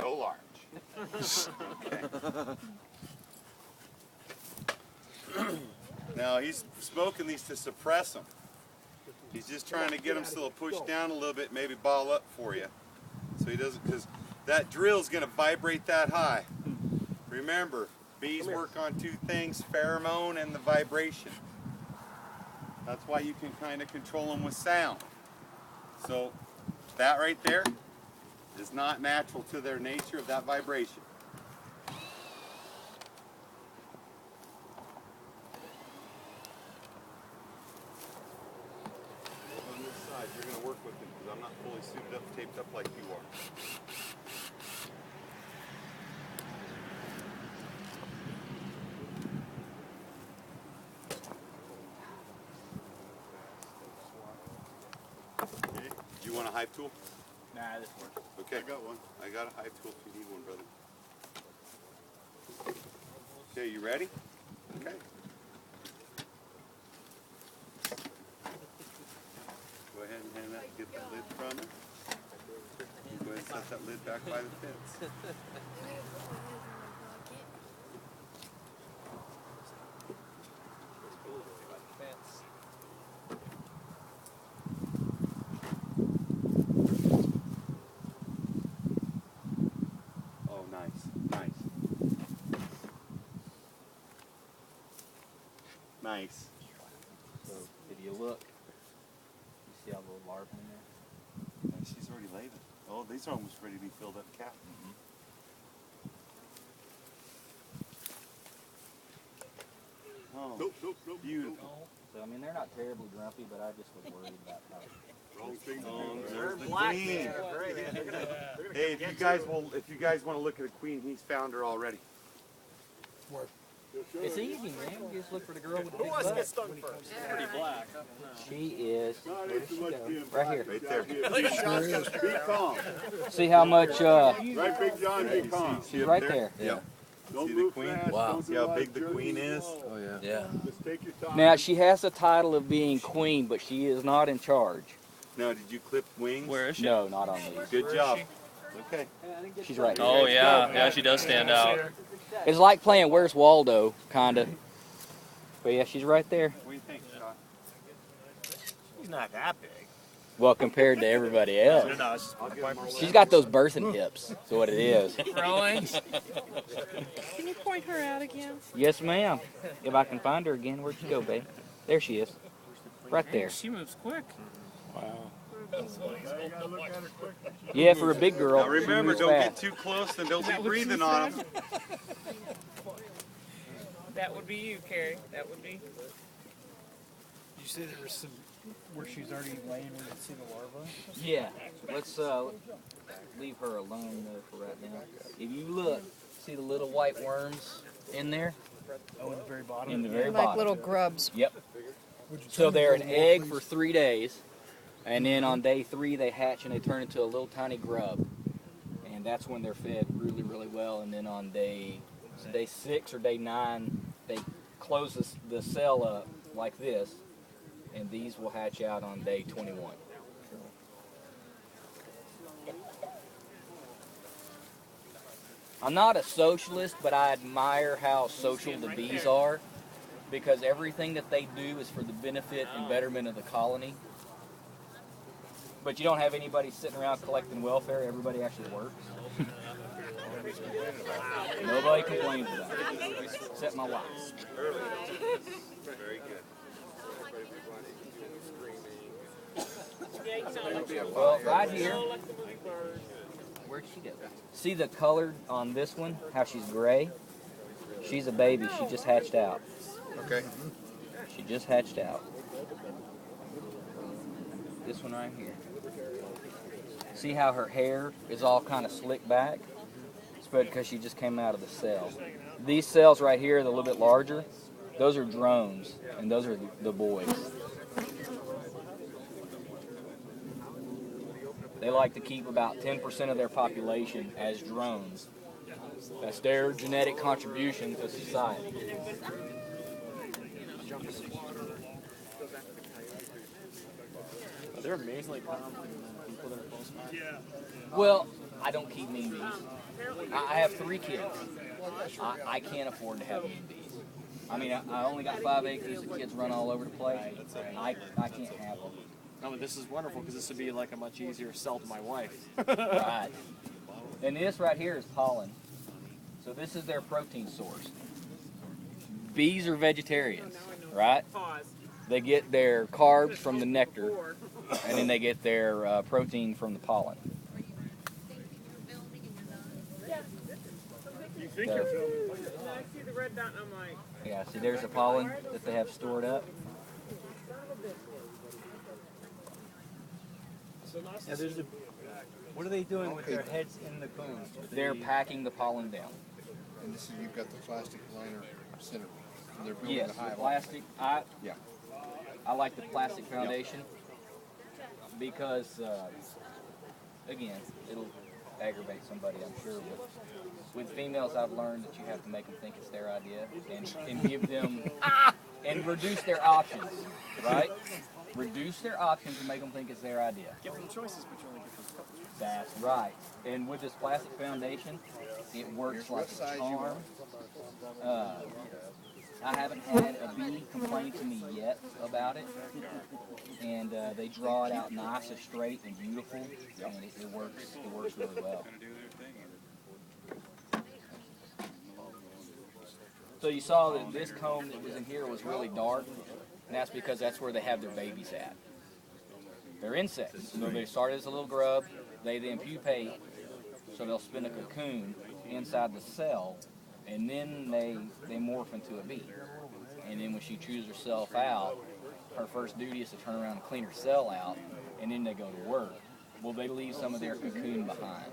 so large. Okay. Now he's smoking these to suppress them. He's just trying to get them so they'll push down a little bit, maybe ball up for you. So he doesn't, because that drill's going to vibrate that high. Remember, bees work on two things, pheromone and the vibration. That's why you can kind of control them with sound. So that right there is not natural to their nature of that vibration. On this side, you're going to work with him because I'm not fully suited up, taped up like you are. Okay. Do you want a hive tool? Nah, this works. Okay. I got one. I got a hive tool if you need one, brother. Okay, you ready? Okay. Go ahead and hand that, get that lid from her. Go ahead and set that lid back by the fence. Oh, nice, nice. Nice. So, if you look, you see all the little larvae in there? And she's already laid it. Oh, these are almost ready to be filled up cap. Oh, nope. Beautiful. So, I mean, they're not terribly grumpy, but I just was worried about how... Oh, there's the queen. Hey, if you guys want to look at the queen, he's found her already. It's easy, man. You just look for the girl with the big butt. Get stung first. Pretty black. She is... Where'd she go? Right here. Right there. Be calm. See how much... Right, Big John, be calm. See up right there? there. Yeah. Don't See the move queen? fast. Wow. Don't See do how loud. big the queen is? Oh yeah. Yeah. Just take your time. Now, she has the title of being queen, but she is not in charge. Now, did you clip wings? Where is she? No, not on these. Good job. Okay. She's right here. Oh yeah. Yeah, she does stand out. It's like playing Where's Waldo, kind of. But yeah, she's right there. What do you think, Scott? He's not that big. Well, compared to everybody else. No, it's just She's got those birthing hips. That's what it is. Growing. Can you point her out again? Yes, ma'am. If I can find her again, where'd she go, babe? There she is. Right there. She moves quick. Wow. You gotta look at her quick. Yeah, for a big girl. Now remember, she don't moves get fast. too close and don't be that what breathing she on said? them. That would be you, Carrie. That would be. You said there was some where she's already laying where you can see the larvae? Yeah. Let's leave her alone though for right now. If you look, see the little white worms in there? Oh, in the very bottom? In the very Like bottom. little grubs. Yep. So they're an egg for 3 days, and then on day 3 they hatch and they turn into a little tiny grub, and that's when they're fed really, really well. And then on day 6 or day 9 they close the cell up like this, and these will hatch out on day 21. I'm not a socialist, but I admire how social the bees are, because everything that they do is for the benefit and betterment of the colony. But you don't have anybody sitting around collecting welfare. Everybody actually works. Nobody complains about it, except my wife. Very good. Well, right here, where'd she go? See the color on this one, how she's gray? She's a baby, she just hatched out. Okay. She just hatched out. This one right here. See how her hair is all kind of slicked back? It's because she just came out of the cell. These cells right here, they're a little bit larger. Those are drones, and those are the boys. They like to keep about 10% of their population as drones. That's their genetic contribution to society. They're amazingly calm people that are close by. Well, I don't keep mean bees. I have 3 kids. I can't afford to have mean bees. I mean, I only got 5 acres. The kids run all over the place. I can't have them. No, but this is wonderful because this would be like a much easier sell to my wife. Right. And this right here is pollen. So this is their protein source. Bees are vegetarians, right? They get their carbs from the nectar, and then they get their protein from the pollen. You think you're filming? I see the red dot and I'm like, Yeah, see there's the pollen that they have stored up. Now there's a, what are they doing with their heads in the cones? They're packing the pollen down. And this is, you've got the plastic liner center. And they're building Yes, a hive. plastic. Yeah. I like the plastic foundation because, again, it'll aggravate somebody, I'm sure. But with females, I've learned that you have to make them think it's their idea and give them and reduce their options, right? Reduce their options and make them think it's their idea. Give them choices, but you only give them a couple. That's right. And with this plastic foundation, it works like a charm. I haven't had a bee complain to me yet about it. And they draw it out nice and straight and beautiful. And it works really well. So you saw that this comb that was in here was really dark. And that's because that's where they have their babies at. They're insects. So they start as a little grub. They then pupate. So they'll spin a cocoon inside the cell. And then they morph into a bee. And then when she chews herself out, her first duty is to turn around and clean her cell out. And then they go to work. Well, they leave some of their cocoon behind.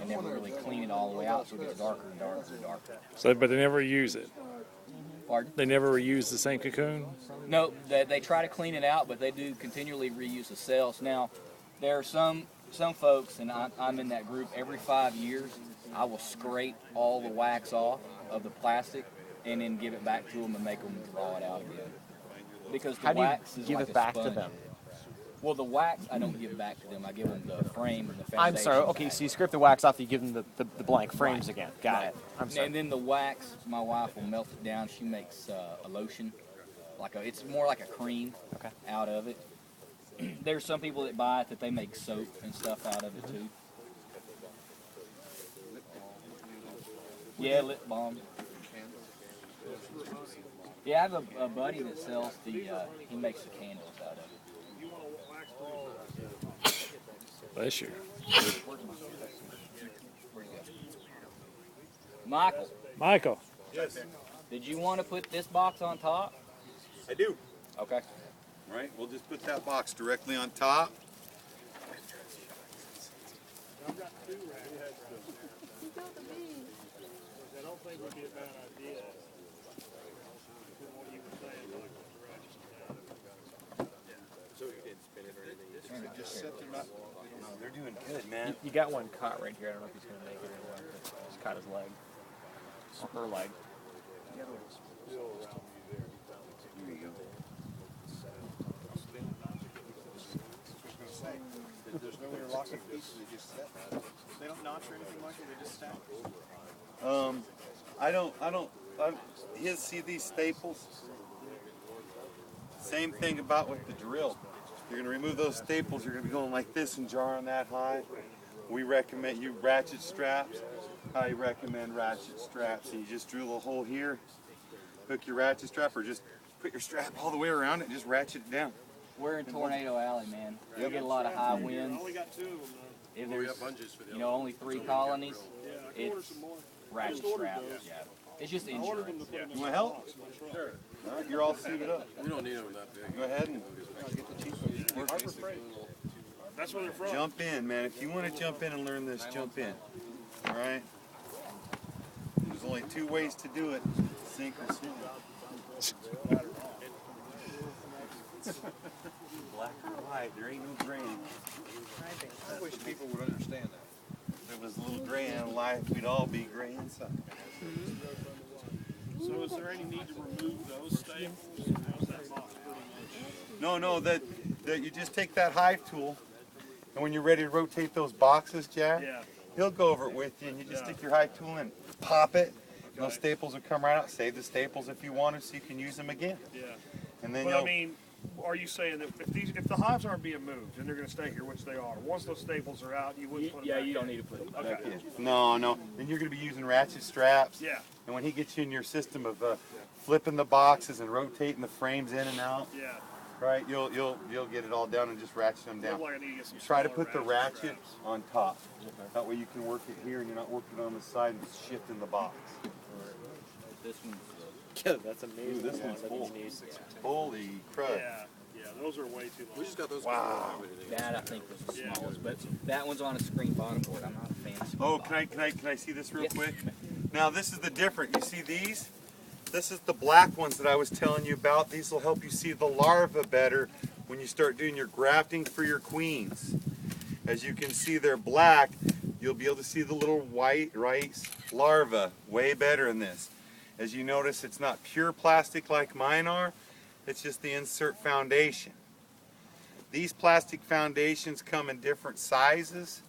And never really clean it all the way out so it gets darker and darker and darker. So, but they never use it. Pardon? They never reuse the same cocoon? No, they try to clean it out, but they do continually reuse the cells. Now, there are some folks, and I'm in that group, every 5 years, I will scrape all the wax off of the plastic and then give it back to them and make them draw it out again. Because the wax is give like it a back sponge. to them? Well, the wax, I don't give back to them. I give them the frame and the foundation. I'm sorry. Okay, back. so you scrape the wax off, you give them the blank frames Right. again. Got Right. it. I'm sorry. And then the wax, my wife will melt it down. She makes a lotion, it's more like a cream out of it. There's some people that buy it that they make soap and stuff out of it too. Yeah, lip balm. Yeah, I have a buddy that sells he makes the candles out of it. Bless you. Michael, Michael. Yes, did you want to put this box on top? I do. Okay. All right, we'll just put that box directly on top. Just set them up. They're doing good, man. You got one caught right here. I don't know if he's going to make it or what. But just caught his leg. Or her leg. There's no interlocking pieces, they just set. They don't notch or anything like it. They just stack. See these staples? Same thing about with the drill. You're going to remove those staples, you're going to be going like this and jarring that high. We recommend you ratchet straps. I recommend ratchet straps. So you just drill a hole here, hook your ratchet strap, or just put your strap all the way around it and just ratchet it down. We're in Tornado Alley, man. We get a lot of high winds. If there's, only 3 colonies, it's ratchet straps. Yeah. It's just insurance. You want to help? Sure. All right, you're all suited up. We don't need them that big. Go ahead and That's where they're from. jump in, man. If you want to jump in and learn this, jump in. All right? There's only 2 ways to do it: sink or swim. Black or white, there ain't no gray. I wish people would understand that. If it was a little gray in life, we'd all be gray inside. So is there any need to remove those staples? How's that box pretty much? No, that you just take that hive tool, and when you're ready to rotate those boxes, Jack, Yeah. he'll go over it with you, and you just stick your high tool in, pop it, and those staples will come right out. Save the staples if you wanted, so you can use them again. Yeah. And then But you'll. I mean, are you saying that if the hives aren't being moved and they're going to stay here, which they are, once those staples are out, you wouldn't put them Yeah, back you don't in? need to put them Okay. back in. No, no. And you're going to be using ratchet straps. Yeah. And when he gets you in your system of flipping the boxes and rotating the frames in and out, Yeah. right? You'll get it all down and just ratchet them down. Look like I need to get some Try to smaller put the ratchet straps. on top. That way you can work it here and you're not working on the side and shifting the box. This one's Yeah, that's amazing. Ooh, this how one's long full. that these need. Holy crud. Yeah. Yeah. Those are way too long. We just got those. Wow. that I think was the Yeah. smallest, but that one's on a screen bottom board. I'm not a fan of screen Oh, bottom. can I see this real Yes. quick? Now this is the different. You see these? This is the black ones that I was telling you about. These will help you see the larva better when you start doing your grafting for your queens. As you can see, they're black. You'll be able to see the little white rice larva way better in this. As you notice, it's not pure plastic like mine are. It's just the insert foundation. These plastic foundations come in different sizes.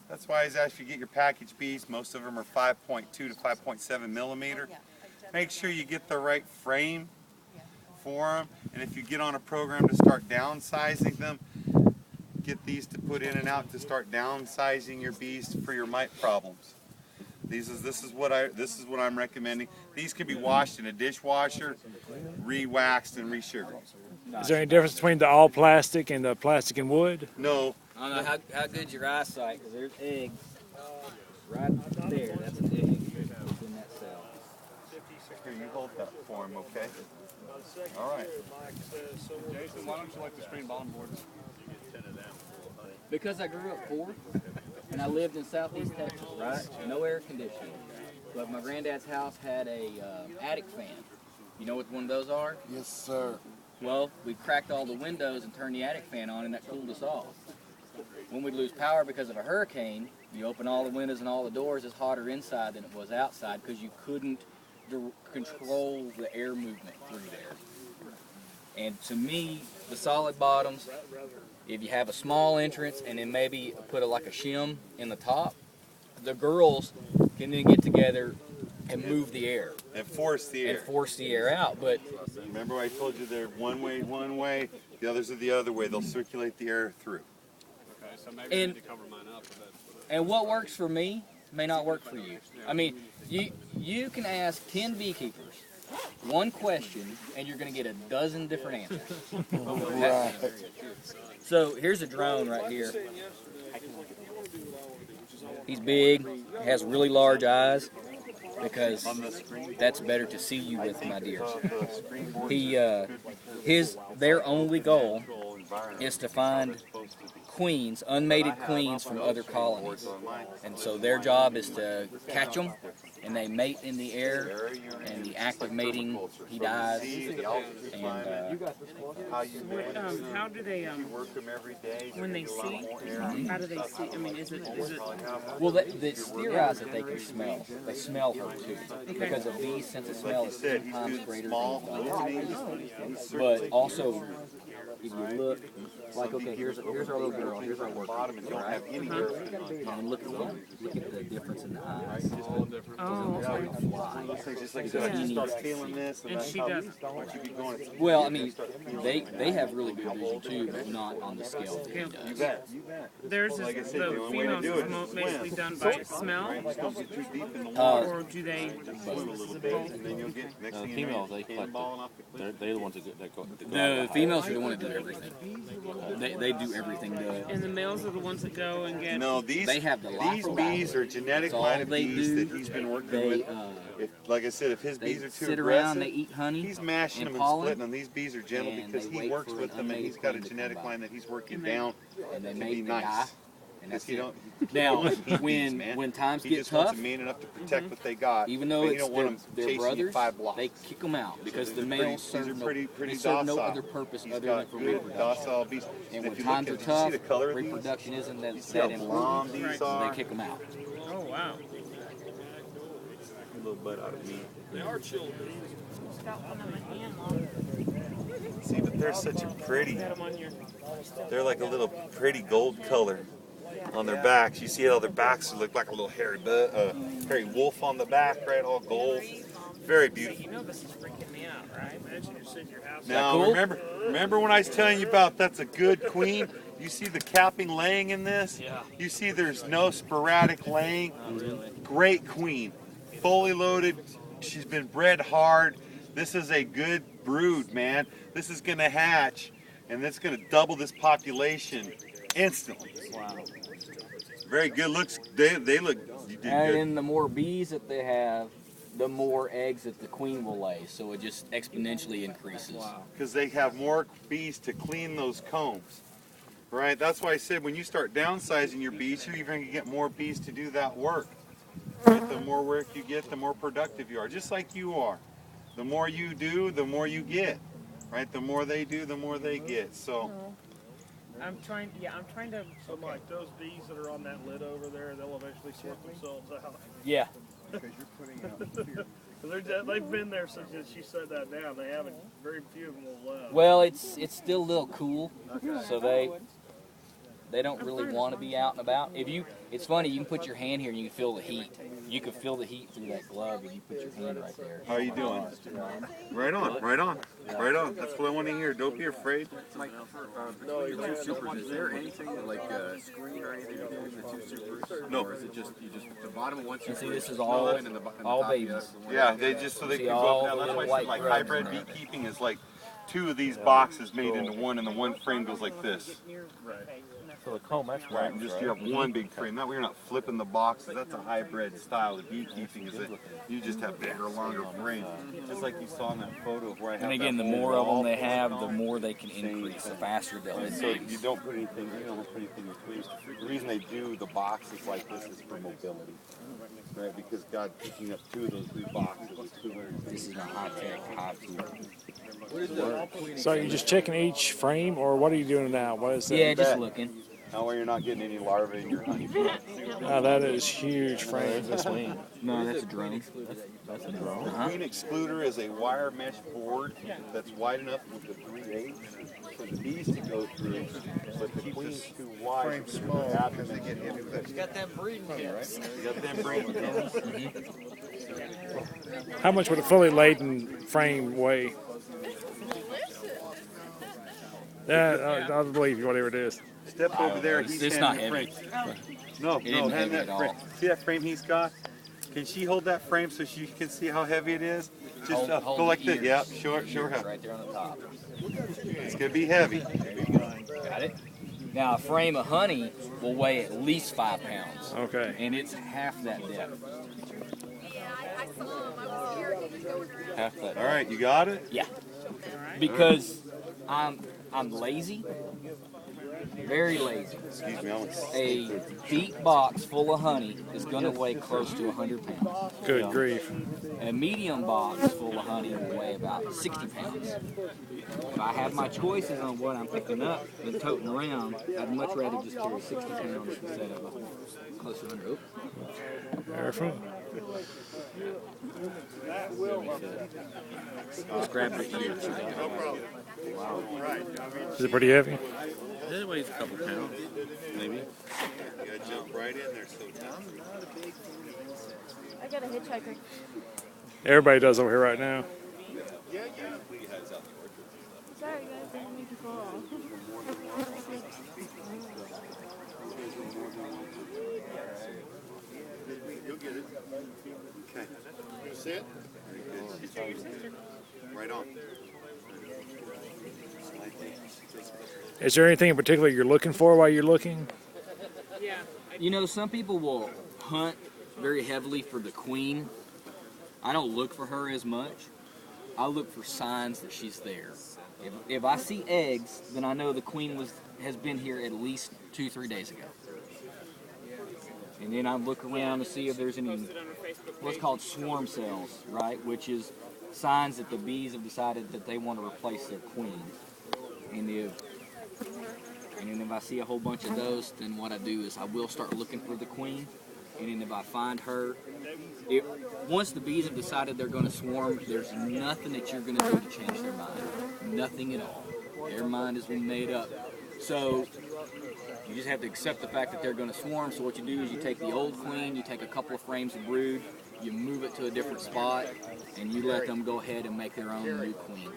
That's why if you get your package bees, most of them are 5.2 to 5.7 millimeter. Make sure you get the right frame for them. And if you get on a program to start downsizing them, get these to put in and out to start downsizing your bees for your mite problems. This is what I'm recommending. These can be washed in a dishwasher, re-waxed and re-sugared. Is there any difference between the all plastic and the plastic and wood? No, I don't know how good's your eyesight, because there's eggs right there. That's an egg that's in that cell. here, you hold that for him, okay? All right. Jason, why don't you like the screen bottom boards? Because I grew up poor, and I lived in southeast Texas, right? No air conditioning. But my granddad's house had a attic fan. You know what one of those are? Yes, sir. Well, we cracked all the windows and turned the attic fan on, and that cooled us off. When we'd lose power because of a hurricane, you open all the windows and all the doors, it's hotter inside than it was outside because you couldn't control the air movement through there. And to me, the solid bottoms, if you have a small entrance and then maybe put like a shim in the top, the girls can then get together and move the air And force the air. and force the air out. But Remember I told you they're one way, the others are the other way. They'll circulate the air through. Okay, so maybe I And- need to cover mine up with that. and what works for me may not work for you. I mean, you can ask 10 beekeepers one question and you're going to get a dozen different answers. So here's a drone right here. He's big, has really large eyes because that's better to see you with, my dear. Their only goal is to find queens, unmated queens from other colonies. And so their job is to catch them, and they mate in the air, and the act of mating, he dies. And How do they Work them every day. when they see? How do they see? I mean, is it well, it's theorized that they can smell. They smell her too, because a bee's sense of smell is 10 times greater than dogs. But also, if you look, like, okay, here's our little girl, here's our worker, right? And look at the difference in the eyes. Oh, okay. Just like I just start feeling this, And she does. once you get going, it's Well, I mean, they have really good vision too, but not on the scale that he you does. bet, you bet. Theirs is Like I said, the the only way to females do is it is basically swim. done by smell, Just don't get too deep in the water. or do they? Swim a little bit, and then you'll get next thing you know, females, they collect cannonballing off the cliff. They're the ones that go The females are the ones that do everything. They do everything. And the males are the ones that go and get. No, these They have the these life bees are genetic That's all line of they bees do. that he's been working They with. If, like I said, if his they bees are too sit aggressive, around, they eat honey, he's mashing and them and pollen, splitting them. These bees are gentle and because they he wait works for with an them and unmated he's got a queen to come genetic by. line that he's working And they- down and they to be make the nice. guy, and that's You it. don't, Now, bees, when man. times He get just wants tough, them mean enough to protect what they got. even though but you it's don't want them their chasing you brothers, 5 blocks. they kick them out because the These are males pretty- serve these are no, pretty they serve no docile. other purpose He's other than got for good reproduction. docile bees. And if when you times look are at, tough, you see the color of these? reproduction isn't You that see how important. blonde these So are? they kick them out. Oh wow. A little butt out of me. They are chilled. Got one on my hand, Mom. See, but they're such a pretty. Got 'em on your. They're like a little pretty gold color. on their backs. You see how their backs look like a little hairy wolf on the back, right? All gold. Very beautiful. You know this is freaking me out, right? Imagine you're sitting in your house. Now cool? remember when I was telling you about that's a good queen? You see the capping laying in this? Yeah. You see there's no sporadic laying. Oh, really? Great queen. Fully loaded. She's been bred hard. This is a good brood, man. This is gonna hatch and it's gonna double this population instantly. Wow. Very good looks. They look, you did And good. then the more bees that they have, the more eggs that the queen will lay. So it just exponentially increases. Wow. Because they have more bees to clean those combs. Right? That's why I said when you start downsizing your bees, you're even going to get more bees to do that work. Right? The more work you get, the more productive you are. Just like you are. The more you do, the more you get. Right? The more they do, the more they get. So, I'm trying to. So Mike, those bees that are on that lid over there, they'll eventually sort themselves out. Yeah. Because you're putting out They've been there since she said that down. They haven't, very few of them will left. Well, it's still a little cool, so they don't really want to be out and about. It's funny. You can put your hand here and you can feel the heat. You can feel the heat through that glove if you put your hand right there. how are you doing? Right on, right on, right on. That's what I want to hear. Don't be afraid. Mike, between the two supers, is there anything like a screen or anything between the two supers? No. Or is it just, the bottom of one super? And see, this is is all and then the all top, babies. yes, the one Yeah, above they that. just so they See can go all up. Now the that's why I little said like white hybrid grubs in there. beekeeping is like 2 of these boxes made into one, and the one frame goes like this. So the comb, that's Right, and just you have one big frame. That way you're not flipping the boxes. That's a hybrid style of beekeeping. Is that you just have bigger, longer frames. Just like you saw in that photo of where I have. And again, the that more of them wall. they have, the more they can increase. The faster they'll And so increase. you don't put anything. You don't put anything in between. The reason they do the boxes like this is for mobility, right? Because God picking up 2 of those big boxes is 200. This is a high-tech, high-food. So you're just checking each frame, or what are you doing now? What is that? Yeah, just looking. That way you're not getting any larvae in your honey. Oh, that is huge frame. No, that's a drone. That's a drone. The queen excluder is a wire mesh board that's wide enough with the 3/8 for the bees to go through, but the queen's too wide. frame small because they get heavy with that. Got them breeding pins. You got them breaking pins. How much would a fully laden frame weigh? Yeah, I'll believe you, whatever it is. Step over there. He's It's not handing heavy. the frame. No, It no, isn't hand heavy that at frame. all. See that frame he's got? Can she hold that frame so she can see how heavy it is? Just Hold go like the this. Yeah, ears. sure how. Right there on the top. It's gonna be heavy. Got it? Now, a frame of honey will weigh at least 5 pounds. Okay. And it's half that depth. Half that All right, you got it. Yeah. Because I'm lazy. Very lazy. Excuse me, I'm A deep box full of honey is going to weigh close to 100 pounds. Good grief. A medium box full of honey will weigh about 60 pounds. If I have my choices on what I'm picking up and toting around, I'd much rather just carry 60 pounds instead of close to 100. Careful. Just grab the ears. Is it pretty heavy? It weighs a couple pounds, maybe. You gotta jump right in there so tough. I got a hitchhiker. Everybody does over here right now. Sorry guys, I didn't mean to fall. You'll get it. Okay. Sit. Very good. Right on. Is there anything in particular you're looking for while you're looking? Yeah. You know, some people will hunt very heavily for the queen. I don't look for her as much. I look for signs that she's there. If I see eggs, then I know the queen has been here at least 2-3 days ago. And then I look around to see if there's any what's called swarm cells, right? Which is signs that the bees have decided that they want to replace their queen. And then if I see a whole bunch of those, then what I do is I will start looking for the queen. And then if I find her, once the bees have decided they're going to swarm, there's nothing that you're going to do to change their mind. Nothing at all. Their mind has been made up. So You just have to accept the fact that they're going to swarm. So what you do is you take the old queen, you take a couple of frames of brood, you move it to a different spot, and you let them go ahead and make their own new queen.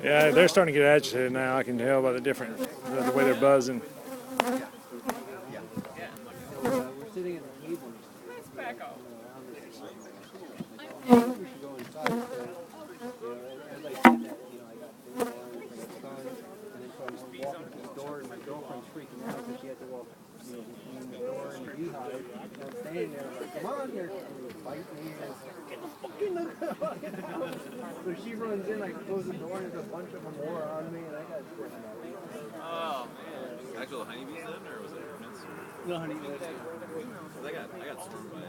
Yeah, they're starting to get agitated now. I can tell by the way they're buzzing. So she runs in, I close the door, and there's a bunch of them more on me, and I got Oh man. Actual honeybees then, or was it hornets? no honey. I got swarmed by